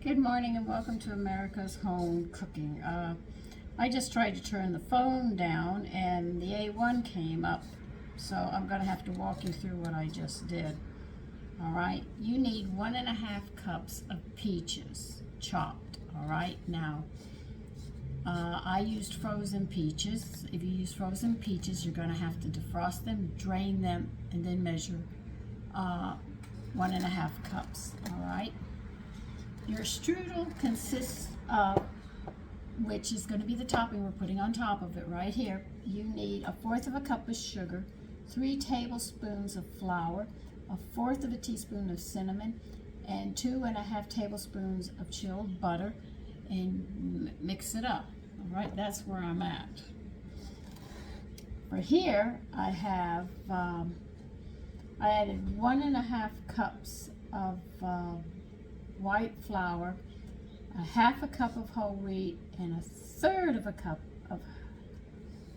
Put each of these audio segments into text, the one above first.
Good morning and welcome to America's Home Cooking. I just tried to turn the phone down and the A1 came up, so I'm going to have to walk you through what I just did. Alright, you need 1.5 cups of peaches, chopped. Alright, now I used frozen peaches. If you use frozen peaches, you're going to have to defrost them, drain them, and then measure 1.5 cups. Alright. Your strudel consists of, which is going to be the topping we're putting on top of it right here. You need 1/4 cup of sugar, 3 tablespoons of flour, 1/4 teaspoon of cinnamon, and 2.5 tablespoons of chilled butter, and mix it up. All right, that's where I'm at. For here, I have I added 1.5 cups of white flour, 1/2 cup of whole wheat, and 1/3 cup of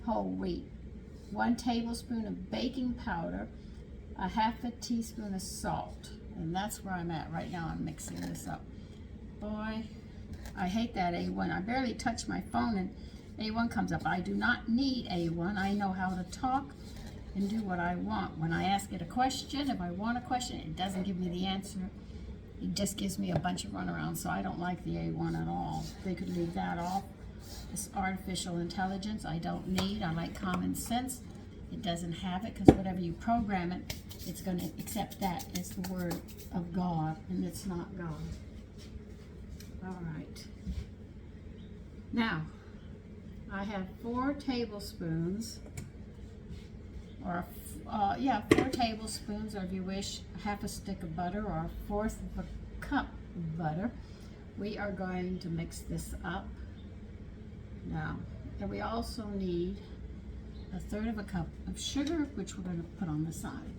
whole wheat, 1 tablespoon of baking powder, 1/2 teaspoon of salt, and that's where I'm at right now. I'm mixing this up. Boy, I hate that A1. I barely touch my phone and A1 comes up. I do not need A1. I know how to talk and do what I want. When I ask it a question, if I want a question, it doesn't give me the answer. It just gives me a bunch of runaround, so I don't like the A1 at all. They could leave that off. It's artificial intelligence I don't need. I like common sense. It doesn't have it because whatever you program it, it's going to accept that as the word of God, and it's not God. All right. Now, I have 4 tablespoons, or 4 tablespoons, or if you wish, 1/2 stick of butter, or 1/4 cup of butter. We are going to mix this up now. And we also need 1/3 cup of sugar, which we're going to put on the side.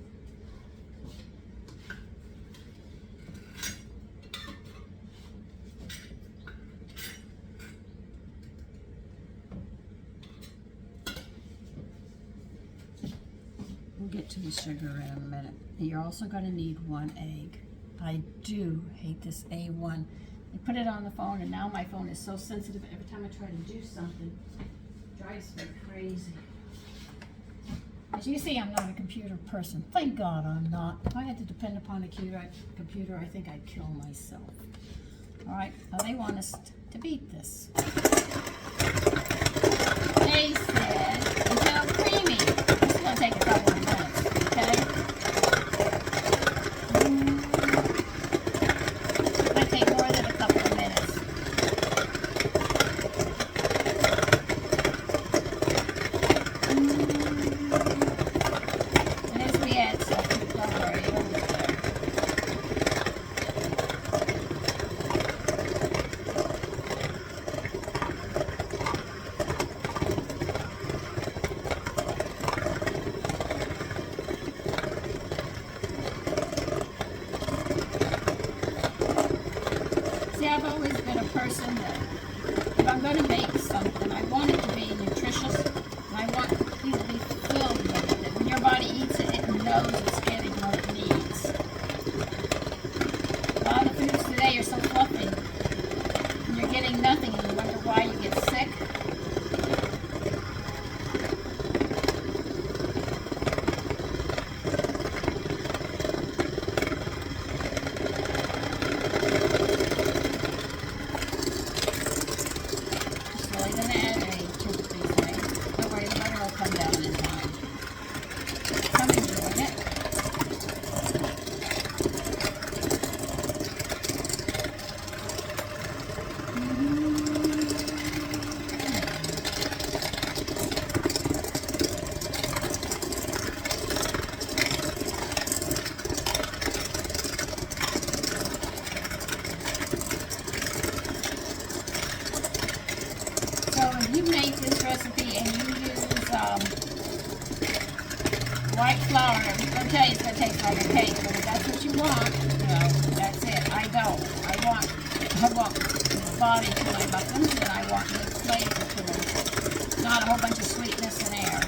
We'll get to the sugar in a minute. You're also going to need 1 egg. I do hate this A1. I put it on the phone, and now my phone is so sensitive. Every time I try to do something, it drives me crazy. As you see, I'm not a computer person. Thank God I'm not. If I had to depend upon a computer, I think I'd kill myself. All right, now they want us to beat this. They said until creamy. This is going to take a couple of minutes, okay? It might take more than a couple of minutes. And as we add stuff, don't worry, it'll get there. See, I've always been a person that if I'm going to make something, I want it to be nutritious, and I want you to be filled with it. When your body eats it, it knows it's getting what it needs. A lot of foods today are so fluffy, and you're getting nothing, and you wonder why you get sick. You make this recipe and you use white flour, I'm going to tell you it's going to taste like a cake, but if that's what you want, that's it. I don't. I want body to my muffins, and I want the flavor to them, not a whole bunch of sweetness and air.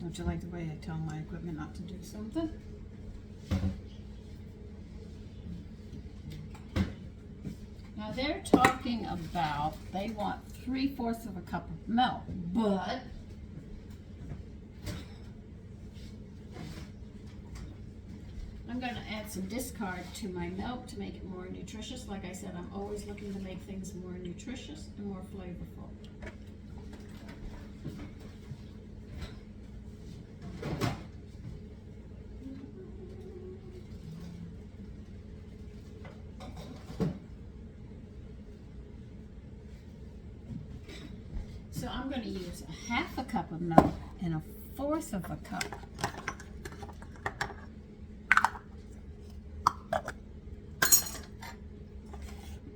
Don't you like the way I tell my equipment not to do something? Now they're talking about they want 3/4 of a cup of milk, but I'm going to add some discard to my milk to make it more nutritious. Like I said, I'm always looking to make things more nutritious and more flavorful. So I'm going to use 1/2 cup of milk and 1/4 of a cup.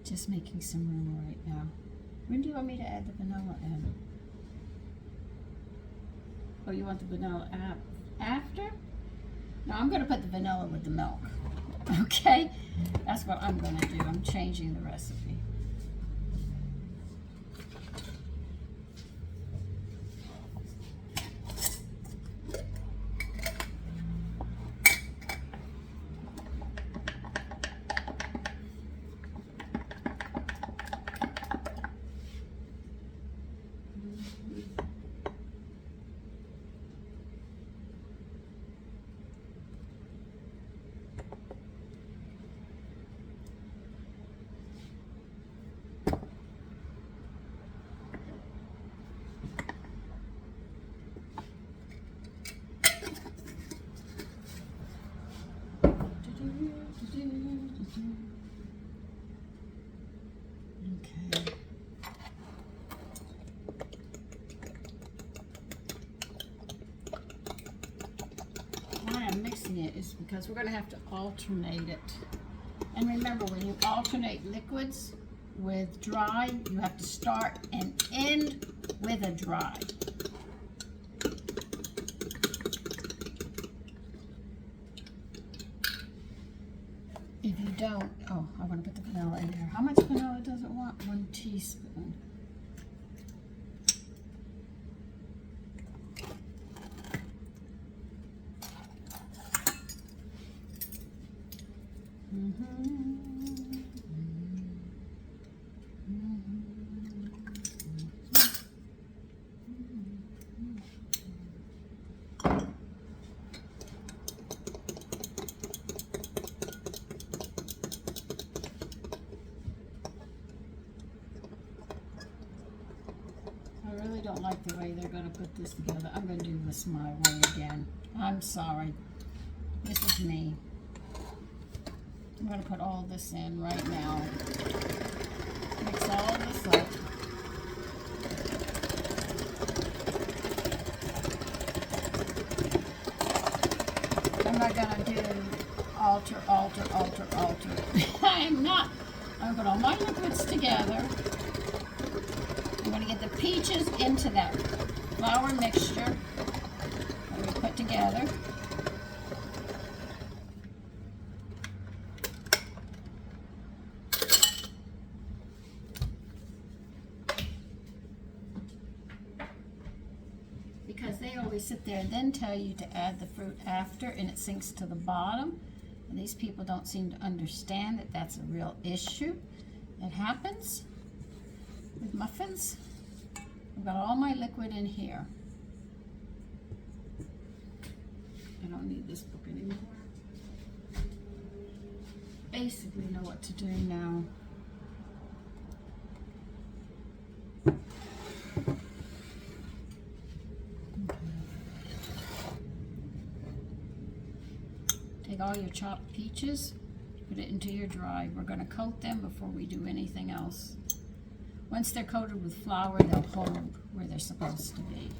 Just making some room right now. When do you want me to add the vanilla in? Oh, you want the vanilla after? No, I'm going to put the vanilla with the milk. Okay? That's what I'm going to do. I'm changing the recipe. Okay. Why I'm mixing it is because we're going to have to alternate it. And remember, when you alternate liquids with dry, you have to start and end with a dry. If you don't, oh, I'm going to put the vanilla in here. How much vanilla does it want? 1 teaspoon. I really don't like the way they're going to put this together. I'm going to do this my way again. I'm sorry. This is me. I'm going to put all this in right now. Mix all this up. I'm not going to do alter. I'm not. I'm going to put all my liquids together. I'm going to get the peaches into that flour mixture that we put together. Because they always sit there and then tell you to add the fruit after, and it sinks to the bottom. And these people don't seem to understand that that's a real issue that happens with muffins. I've got all my liquid in here. I don't need this book anymore. Basically know what to do now. Take all your chopped peaches, put it into your dry. We're going to coat them before we do anything else. Once they're coated with flour, they'll hold where they're supposed to be.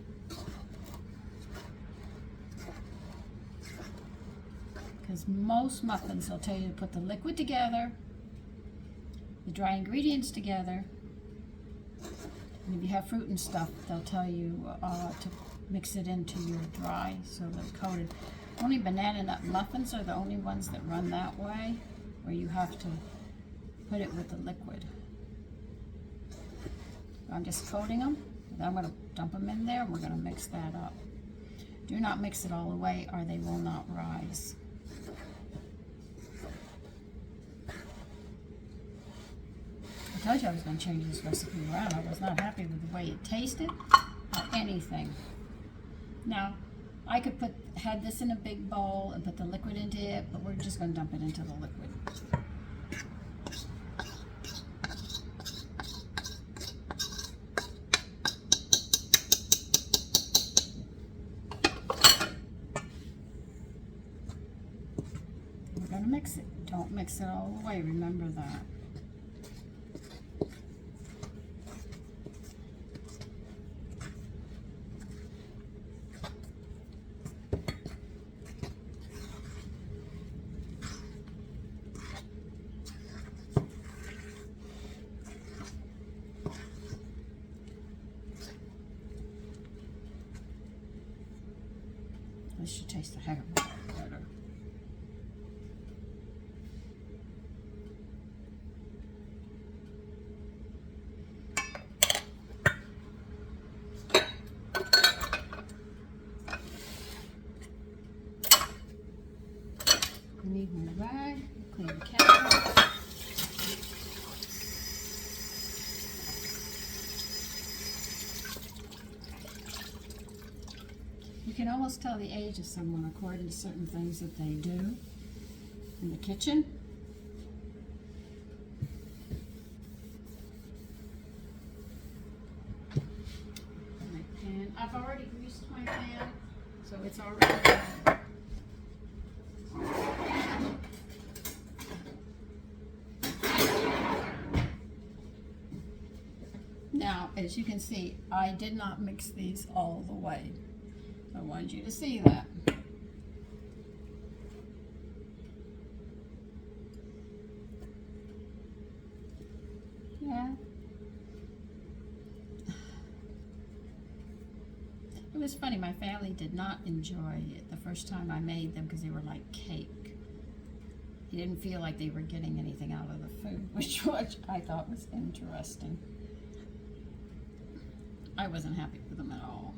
Because most muffins, they'll tell you to put the liquid together, the dry ingredients together, and if you have fruit and stuff, they'll tell you to mix it into your dry so they're coated. Only banana nut muffins are the only ones that run that way, where you have to put it with the liquid. I'm just coating them, then I'm going to dump them in there and we're going to mix that up. Do not mix it all the way or they will not rise. I told you I was going to change this recipe around. I was not happy with the way it tasted or anything. Now, I could had this in a big bowl and put the liquid into it, but we're just going to dump it into the liquid. We're going to mix it. Don't mix it all the way, remember that. This should taste a heck of a lot better. I need my rag, clean the counter. You can almost tell the age of someone according to certain things that they do in the kitchen. My pan. I've already greased my pan, so it's already done. Now, as you can see, I did not mix these all the way. I wanted you to see that. Yeah. It was funny, my family did not enjoy it the first time I made them because they were like cake. He didn't feel like they were getting anything out of the food, which I thought was interesting. I wasn't happy with them at all.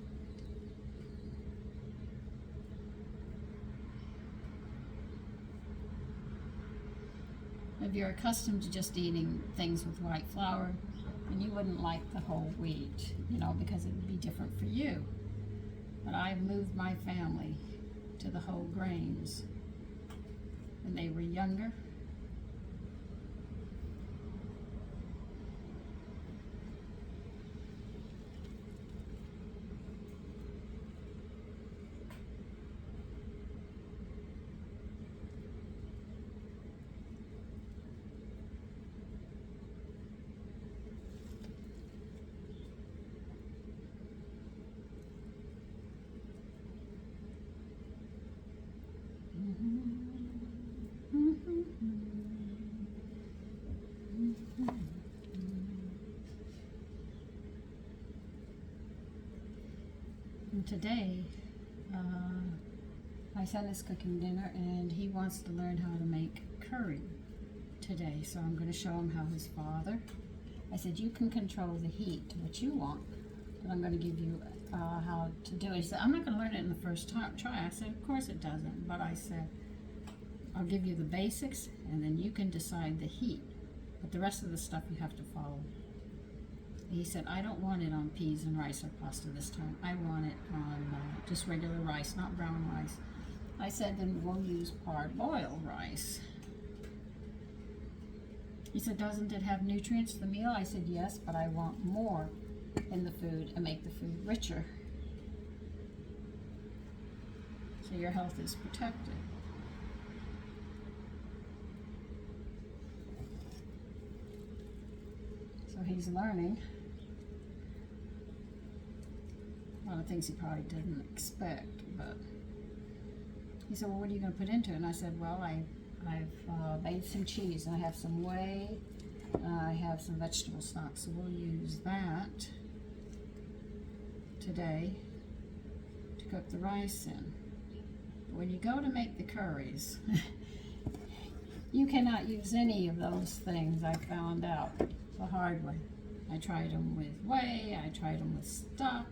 If you're accustomed to just eating things with white flour, then you wouldn't like the whole wheat, you know, because it would be different for you. But I moved my family to the whole grains when they were younger. And today, my son is cooking dinner and he wants to learn how to make curry today. So I'm going to show him how his father. I said, you can control the heat to what you want, but I'm going to give you how to do it. He said, I'm not going to learn it in the first try. I said, of course it doesn't, but I said, I'll give you the basics and then you can decide the heat, but the rest of the stuff you have to follow. He said, I don't want it on peas and rice or pasta this time. I want it on just regular rice, not brown rice. I said, then we'll use parboiled rice. He said, doesn't it have nutrients for the meal? I said, yes, but I want more in the food and make the food richer, so your health is protected. So he's learning a lot of things he probably didn't expect, but he said, well, what are you going to put into it? And I said, well, I've made some cheese, and I have some whey, I have some vegetable stock, so we'll use that today. cook the rice in. When you go to make the curries, you cannot use any of those things. I found out the hard way. I tried them with whey, I tried them with stock.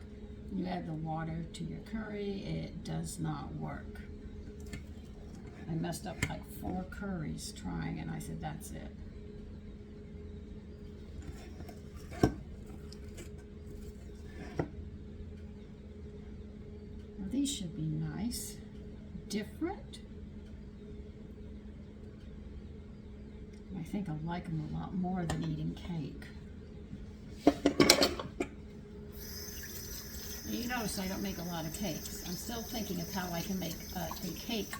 You add the water to your curry, it does not work. I messed up like 4 curries trying, and I said, that's it. Well, these should be nice, different. I think I'll like them a lot more than eating cake. You notice I don't make a lot of cakes. I'm still thinking of how I can make a cake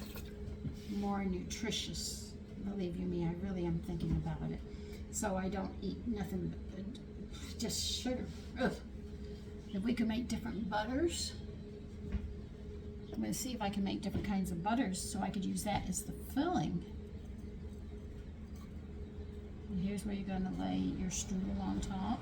more nutritious. Believe you me, I really am thinking about it. So I don't eat nothing but just sugar. Ugh. If we could make different butters, I'm going to see if I can make different kinds of butters so I could use that as the filling. And here's where you're going to lay your strudel on top.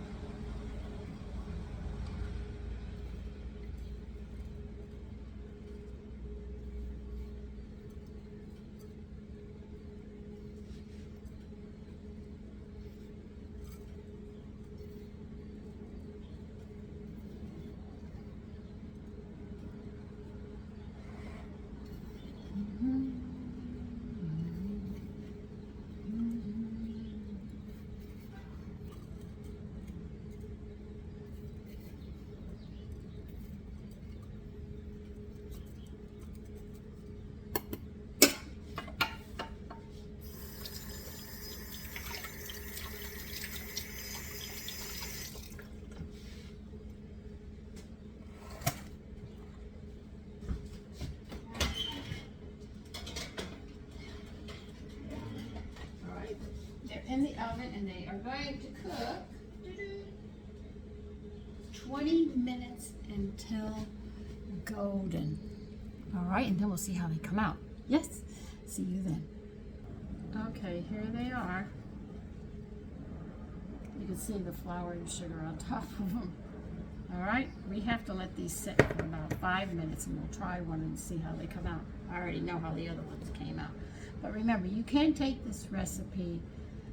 In the oven, and they are going to cook 20 minutes until golden. All right, and then we'll see how they come out. Yes, see you then. Okay, here they are. You can see the flour and sugar on top of them. All right, we have to let these sit for about 5 minutes, and we'll try one and see how they come out. I already know how the other ones came out. But remember, you can take this recipe,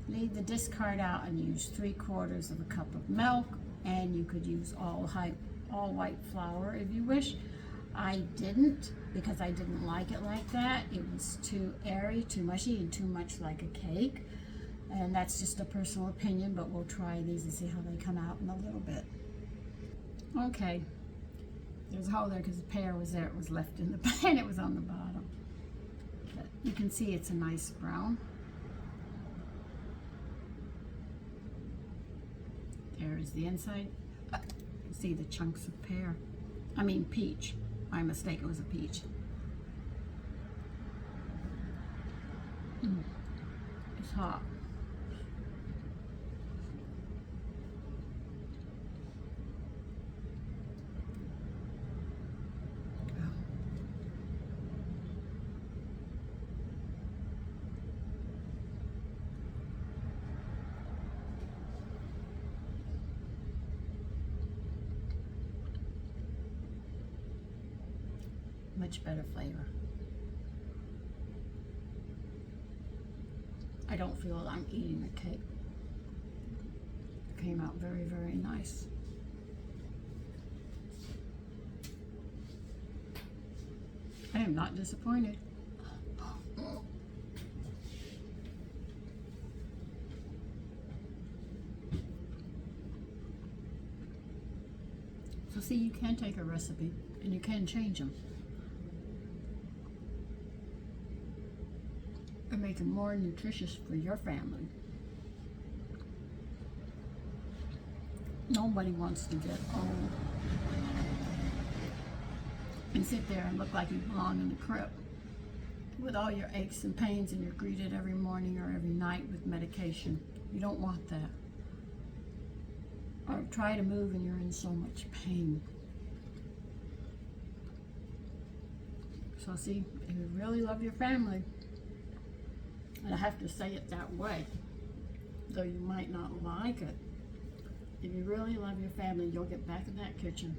leave the discard out, and use 3/4 of a cup of milk, and you could use all white flour if you wish. I didn't, because I didn't like it like that. It was too airy, too mushy, and too much like a cake. And that's just a personal opinion, but we'll try these and see how they come out in a little bit. Okay, there's a hole there because the pear was there. It was left in the pan. It was on the bottom. But you can see it's a nice brown. There is the inside. You can see the chunks of pear. I mean peach. My mistake, it was a peach. It's hot. Much better flavor. I don't feel I'm eating a cake. It came out very, very nice. I am not disappointed. So see, you can take a recipe and you can change them and make them more nutritious for your family. Nobody wants to get old and sit there and look like you belong in the crypt with all your aches and pains, and you're greeted every morning or every night with medication. You don't want that. Or try to move and you're in so much pain. So see, if you really love your family, and I have to say it that way, though you might not like it, if you really love your family, you'll get back in that kitchen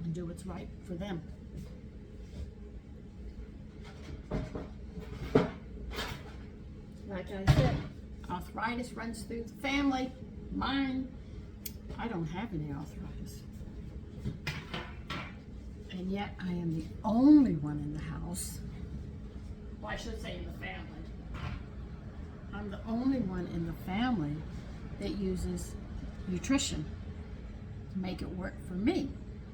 and do what's right for them. Like I said, arthritis runs through the family. Mine, I don't have any arthritis. And yet I am the only one in the house, well, I should say in the family. I'm the only one in the family that uses nutrition to make it work for me.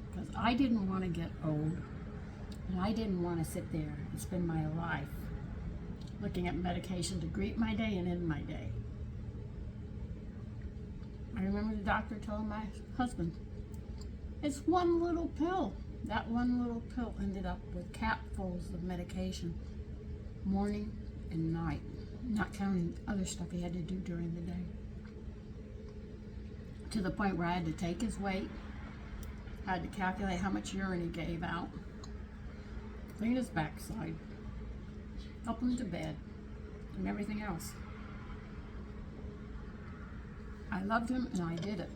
Because I didn't want to get old, and I didn't want to sit there and spend my life looking at medication to greet my day and end my day. I remember the doctor telling my husband, it's one little pill. That one little pill ended up with capfuls of medication, morning and night, not counting other stuff he had to do during the day. To the point where I had to take his weight, I had to calculate how much urine he gave out, clean his backside, help him to bed, and everything else. I loved him and I did it.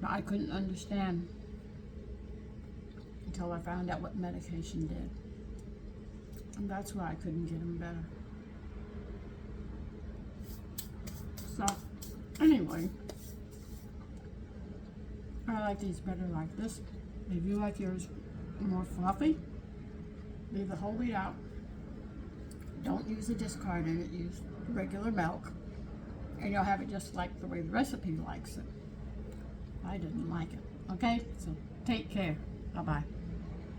But I couldn't understand until I found out what medication did. And that's why I couldn't get him better. So, anyway, I like these better like this. If you like yours more fluffy, leave the whole wheat out. Don't use the discard in it, use regular milk. And you'll have it just like the way the recipe likes it. I didn't like it. Okay, so take care. Bye-bye.